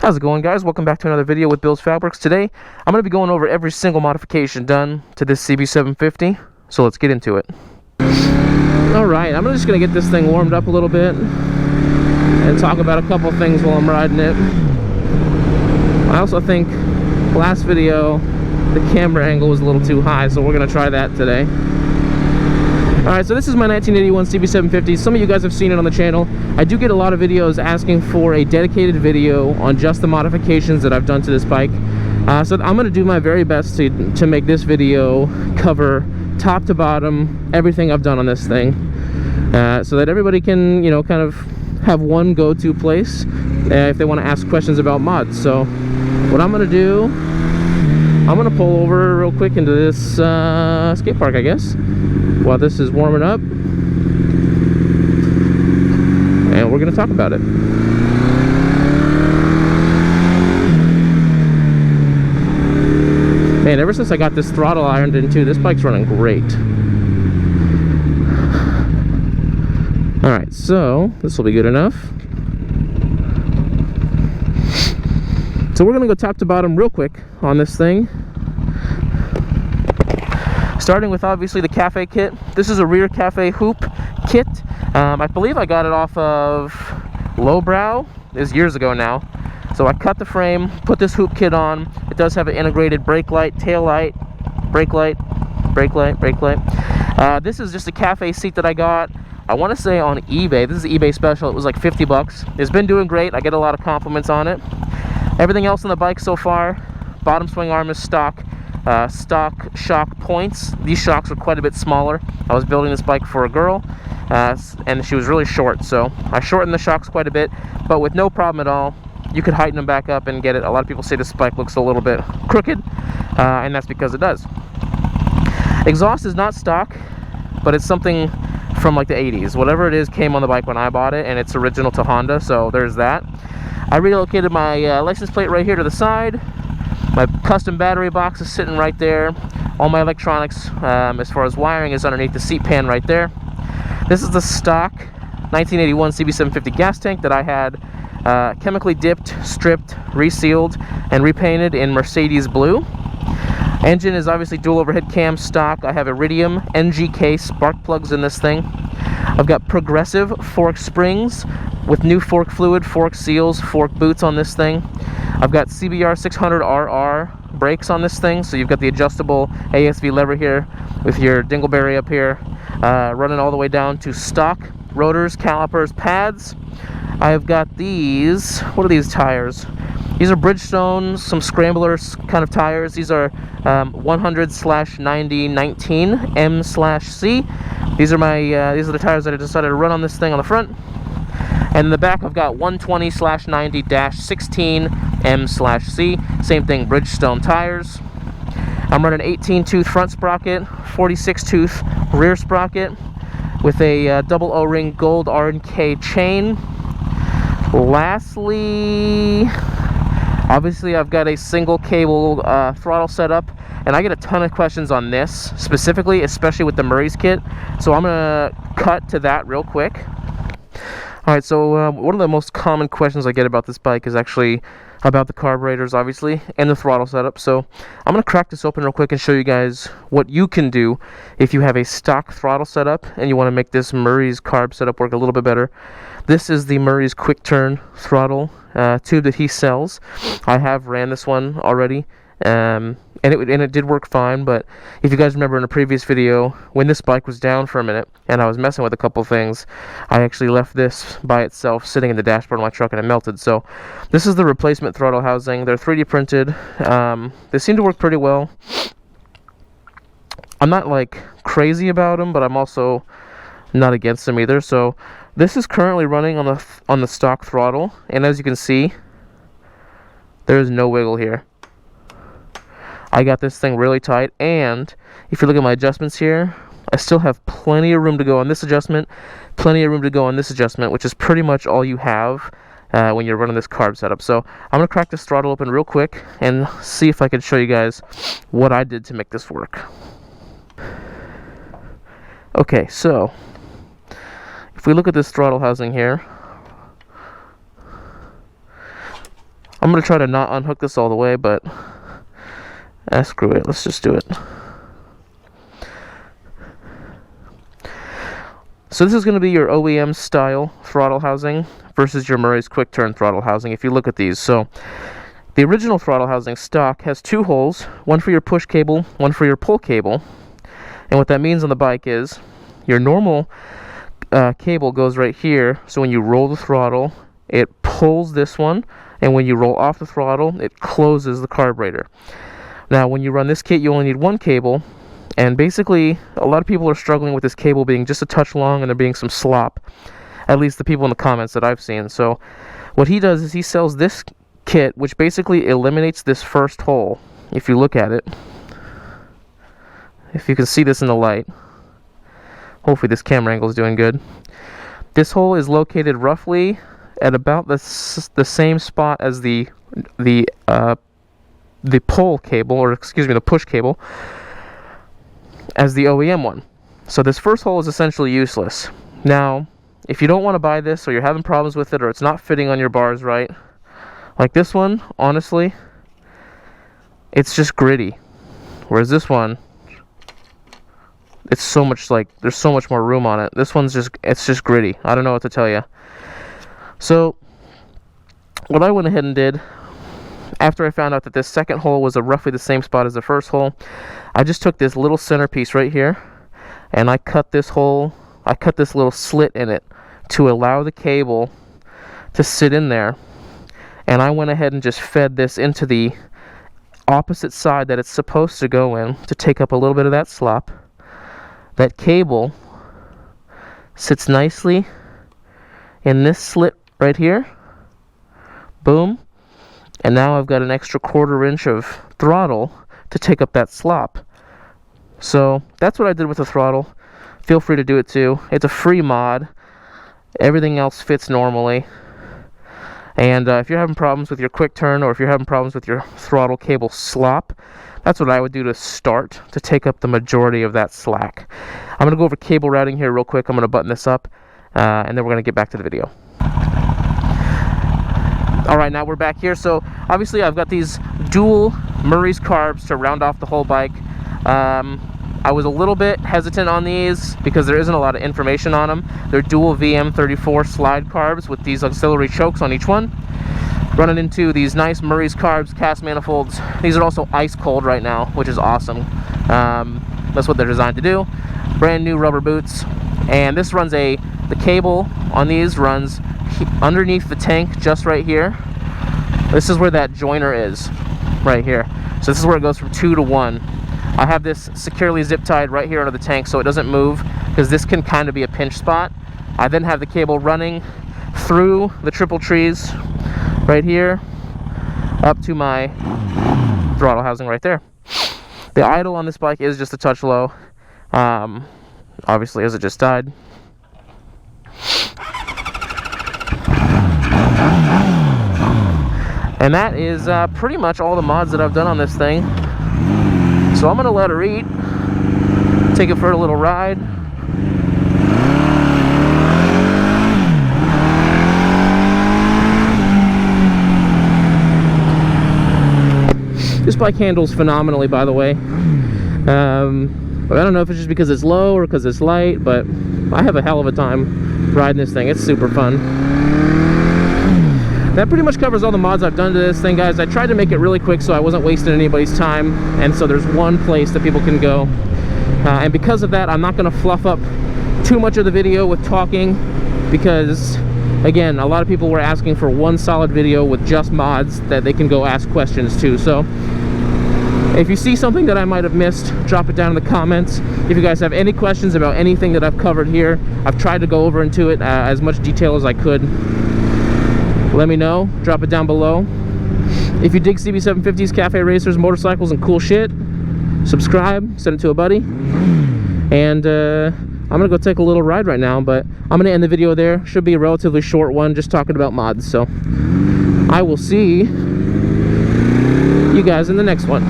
How's it going, guys? Welcome back to another video with Bill's Fabrics. Today, I'm going to be going over every single modification done to this CB750, so let's get into it. Alright, I'm just going to get this thing warmed up a little bit and talk about a couple things while I'm riding it. I also think last video, the camera angle was a little too high, so we're going to try that today. Alright, so this is my 1981 CB750. Some of you guys have seen it on the channel. I do get a lot of videos asking for a dedicated video on just the modifications that I've done to this bike. So I'm going to do my very best to make this video cover top to bottom everything I've done on this thing. So that everybody can, you know, kind of have one go-to place if they want to ask questions about mods. So what I'm going to do, I'm going to pull over real quick into this skate park, I guess, while this is warming up, and we're going to talk about it. Man, ever since I got this throttle ironed into, this bike's running great. Alright, so this will be good enough. So we're going to go top to bottom real quick on this thing. Starting with obviously the cafe kit. This is a rear cafe hoop kit. I believe I got it off of Lowbrow. It was years ago now. So I cut the frame, put this hoop kit on. It does have an integrated brake light, tail light, brake light, brake light, brake light. This is just a cafe seat that I got, I want to say on eBay. This is an eBay special. It was like 50 bucks. It's been doing great. I get a lot of compliments on it. Everything else on the bike so far, bottom swing arm is stock. Stock shock points. These shocks are quite a bit smaller. I was building this bike for a girl, and she was really short, so I shortened the shocks quite a bit, but with no problem at all. You could heighten them back up and get it. A lot of people say this bike looks a little bit crooked, and that's because it does. Exhaust is not stock, but it's something from like the 80s. Whatever it is came on the bike when I bought it, and it's original to Honda, so there's that. I relocated my license plate right here to the side. My custom battery box is sitting right there. All my electronics, as far as wiring, is underneath the seat pan right there. This is the stock 1981 CB750 gas tank that I had chemically dipped, stripped, resealed, and repainted in Mercedes blue. Engine is obviously dual overhead cam stock. I have Iridium NGK spark plugs in this thing. I've got progressive fork springs with new fork fluid, fork seals, fork boots on this thing. I've got CBR 600RR brakes on this thing, so you've got the adjustable ASV lever here with your dingleberry up here, running all the way down to stock rotors, calipers, pads. I've got these, what are these tires? These are Bridgestone, some scramblers kind of tires. These are 100/90/19 M/C. These are the tires that I decided to run on this thing on the front. And in the back, I've got 120/90-16 M/C. Same thing, Bridgestone tires. I'm running 18-tooth front sprocket, 46-tooth rear sprocket with a double O-ring gold R&K chain. Lastly, obviously, I've got a single cable throttle setup, and I get a ton of questions on this specifically, especially with the Murray's kit. So I'm gonna cut to that real quick. Alright, so one of the most common questions I get about this bike is actually about the carburetors, obviously, and the throttle setup. So I'm going to crack this open real quick and show you guys what you can do if you have a stock throttle setup and you want to make this Murray's carb setup work a little bit better. This is the Murray's quick turn throttle tube that he sells. I have ran this one already. And it did work fine, but if you guys remember in a previous video, when this bike was down for a minute and I was messing with a couple things, I actually left this by itself sitting in the dashboard of my truck and it melted. So this is the replacement throttle housing. They're 3D printed. They seem to work pretty well. I'm not like crazy about them, but I'm also not against them either. So this is currently running on the stock throttle, and as you can see, there is no wiggle here. I got this thing really tight, and if you look at my adjustments here, I still have plenty of room to go on this adjustment, plenty of room to go on this adjustment, which is pretty much all you have when you're running this carb setup. So I'm going to crack this throttle open real quick and see if I can show you guys what I did to make this work. Okay, so if we look at this throttle housing here, I'm gonna try to not unhook this all the way, but screw it, let's just do it. So this is going to be your OEM style throttle housing versus your Murray's quick turn throttle housing. If you look at these, so the original throttle housing stock has 2 holes, one for your push cable, one for your pull cable. And what that means on the bike is your normal cable goes right here, so when you roll the throttle, it pulls this one, and when you roll off the throttle, it closes the carburetor. Now when you run this kit, you only need 1 cable. And basically, a lot of people are struggling with this cable being just a touch long and there being some slop. At least the people in the comments that I've seen. So what he does is he sells this kit, which basically eliminates this first hole. If you look at it, if you can see this in the light, hopefully this camera angle is doing good. This hole is located roughly at about the same spot as the pull cable, or excuse me, the push cable, as the OEM one. So this first hole is essentially useless. Now, if you don't want to buy this, or you're having problems with it, or it's not fitting on your bars right, like this one, honestly, it's just gritty. Whereas this one, it's so much, like, there's so much more room on it. This one's just, it's just gritty. I don't know what to tell you. So what I went ahead and did, after I found out that this second hole was roughly the same spot as the first hole, I just took this little centerpiece right here and I cut this hole, I cut this little slit in it to allow the cable to sit in there, and I went ahead and just fed this into the opposite side that it's supposed to go in to take up a little bit of that slop. That cable sits nicely in this slit right here. Boom. And now I've got an extra 1/4 inch of throttle to take up that slop. So that's what I did with the throttle. Feel free to do it too. It's a free mod. Everything else fits normally. And if you're having problems with your quick turn, or if you're having problems with your throttle cable slop, that's what I would do to start, to take up the majority of that slack. I'm going to go over cable routing here real quick. I'm going to button this up, and then we're going to get back to the video. Alright, now we're back here. So obviously I've got these dual Murray's Carbs to round off the whole bike. I was a little bit hesitant on these because there isn't a lot of information on them. They're dual VM34 slide carbs with these auxiliary chokes on each one. Running into these nice Murray's Carbs cast manifolds. These are also ice cold right now, which is awesome. That's what they're designed to do. Brand new rubber boots. And this runs the cable on these runs underneath the tank, just right here. This is where that joiner is, right here. So this is where it goes from 2 to 1. I have this securely zip tied right here under the tank so it doesn't move, because this can kind of be a pinch spot. I then have the cable running through the triple trees right here up to my throttle housing right there. The idle on this bike is just a touch low, obviously, as it just died. And that is pretty much all the mods that I've done on this thing. So I'm going to let her eat, take it for a little ride. This bike handles phenomenally, by the way. I don't know if it's just because it's low or because it's light, but I have a hell of a time riding this thing. It's super fun. That pretty much covers all the mods I've done to this thing, guys. I tried to make it really quick so I wasn't wasting anybody's time, and so there's one place that people can go. And because of that, I'm not going to fluff up too much of the video with talking, because, again, a lot of people were asking for one solid video with just mods that they can go ask questions to. So if you see something that I might have missed, drop it down in the comments. If you guys have any questions about anything that I've covered here, I've tried to go over into it as much detail as I could. Let me know, drop it down below. If you dig CB750s, cafe racers, motorcycles, and cool shit, subscribe, send it to a buddy. And I'm gonna go take a little ride right now, but I'm gonna end the video there. Should be a relatively short one, just talking about mods. So I will see you guys in the next one.